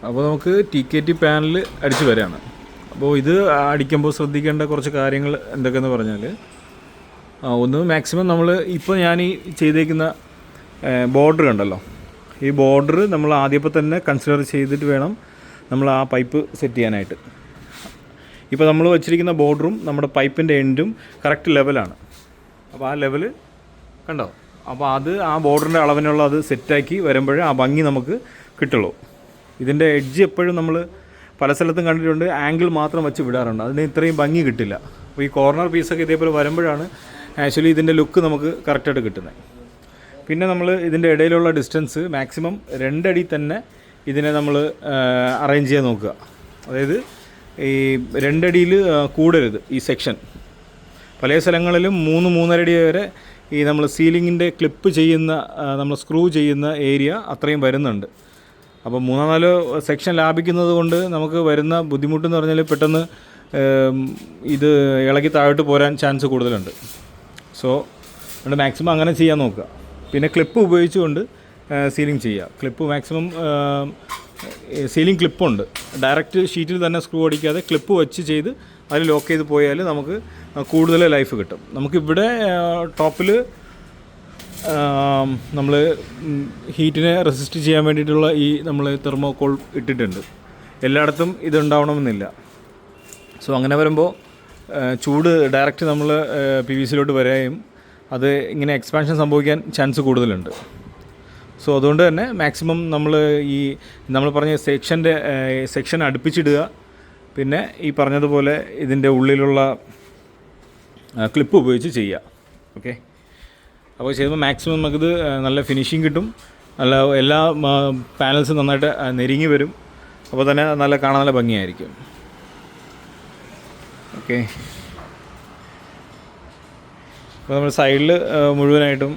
അപ്പോൾ നമുക്ക് TKT panel അടിച്ച് വരികയാണ്. അപ്പോൾ ഇത് അടിക്കുമ്പോൾ ശ്രദ്ധിക്കേണ്ട കുറച്ച് കാര്യങ്ങൾ എന്തൊക്കെയെന്ന് പറഞ്ഞാൽ, ഒന്ന് മാക്സിമം നമ്മൾ ഇപ്പോൾ ഞാൻ ഈ ചെയ്തേക്കുന്ന ബോർഡർ കണ്ടല്ലോ, ഈ ബോർഡർ നമ്മൾ ആദ്യപ്പോൾ തന്നെ കൺസിഡർ ചെയ്തിട്ട് വേണം നമ്മൾ ആ പൈപ്പ് സെറ്റ് ചെയ്യാനായിട്ട്. ഇപ്പോൾ നമ്മൾ വച്ചിരിക്കുന്ന ബോർഡറും നമ്മുടെ പൈപ്പിൻ്റെ എൻഡും കറക്റ്റ് ലെവലാണ്. അപ്പോൾ ആ ലെവല് കണ്ടോ, അപ്പോൾ അത് ആ ബോർഡറിൻ്റെ അളവിനുള്ള അത് സെറ്റാക്കി വരുമ്പോഴേ ആ ഭംഗി നമുക്ക് കിട്ടുള്ളൂ. ഇതിൻ്റെ എഡ്ജ് എപ്പോഴും നമ്മൾ പല സ്ഥലത്തും കണ്ടിട്ടുണ്ട്, ആംഗിൾ മാത്രം വെച്ച് വിടാറുണ്ട്, അതിന് ഇത്രയും ഭംഗി കിട്ടില്ല. അപ്പോൾ ഈ കോർണർ പീസൊക്കെ ഇതേപോലെ വരുമ്പോഴാണ് ആക്ച്വലി ഇതിൻ്റെ ലുക്ക് നമുക്ക് കറക്റ്റായിട്ട് കിട്ടുന്നത്. പിന്നെ നമ്മൾ ഇതിൻ്റെ ഇടയിലുള്ള ഡിസ്റ്റൻസ് മാക്സിമം 2 അടി തന്നെ ഇതിനെ നമ്മൾ അറേഞ്ച് ചെയ്യാൻ നോക്കുക. അതായത് ഈ 2 അടിയിൽ കൂടരുത് ഈ സെക്ഷൻ. പല സ്ഥലങ്ങളിലും 3-3.5 അടി വരെ ഈ നമ്മൾ സീലിങ്ങിൻ്റെ ക്ലിപ്പ് ചെയ്യുന്ന, നമ്മൾ സ്ക്രൂ ചെയ്യുന്ന ഏരിയ അത്രയും വരുന്നുണ്ട്. അപ്പോൾ 3-4 സെക്ഷൻ ലാഭിക്കുന്നത് കൊണ്ട് നമുക്ക് വരുന്ന ബുദ്ധിമുട്ടെന്ന് പറഞ്ഞാൽ പെട്ടെന്ന് ഇത് ഇളകി താഴോട്ട് പോരാൻ ചാൻസ് കൂടുതലുണ്ട്. സോ അതുകൊണ്ട് മാക്സിമം അങ്ങനെ ചെയ്യാൻ നോക്കുക. പിന്നെ ക്ലിപ്പ് ഉപയോഗിച്ചുകൊണ്ട് സീലിംഗ് ചെയ്യുക. ക്ലിപ്പ് മാക്സിമം സീലിംഗ് ക്ലിപ്പുണ്ട്, ഡയറക്റ്റ് ഷീറ്റിൽ തന്നെ സ്ക്രൂ അടിക്കാതെ ക്ലിപ്പ് വെച്ച് ചെയ്ത് അതിൽ ലോക്ക് ചെയ്ത് പോയാൽ നമുക്ക് കൂടുതൽ ലൈഫ് കിട്ടും. നമുക്കിവിടെ ടോപ്പിൽ നമ്മൾ ഹീറ്റിനെ റെസിസ്റ്റ് ചെയ്യാൻ വേണ്ടിയിട്ടുള്ള ഈ നമ്മൾ തെർമോക്കോൾ ഇട്ടിട്ടുണ്ട്. എല്ലായിടത്തും ഇതുണ്ടാവണമെന്നില്ല. സോ അങ്ങനെ വരുമ്പോൾ ചൂട് ഡയറക്റ്റ് നമ്മൾ PVC-ലോട്ട് വരികയും അത് ഇങ്ങനെ എക്സ്പാൻഷൻ സംഭവിക്കാൻ ചാൻസ് കൂടുതലുണ്ട്. സോ അതുകൊണ്ട് തന്നെ മാക്സിമം നമ്മൾ പറഞ്ഞ സെക്ഷൻ അടുപ്പിച്ചിടുക. പിന്നെ ഈ പറഞ്ഞതുപോലെ ഇതിൻ്റെ ഉള്ളിലുള്ള ക്ലിപ്പ് ഉപയോഗിച്ച് ചെയ്യുക. ഓക്കെ, അപ്പോൾ ചെയ്യുമ്പോൾ മാക്സിമം നമുക്കിത് നല്ല ഫിനിഷിങ് കിട്ടും. എല്ലാ പാനൽസും നന്നായിട്ട് നെരുങ്ങി വരും. അപ്പോൾ തന്നെ കാണാൻ നല്ല ഭംഗിയായിരിക്കും. ഓക്കെ, അപ്പോൾ നമ്മൾ സൈഡിൽ മുഴുവനായിട്ടും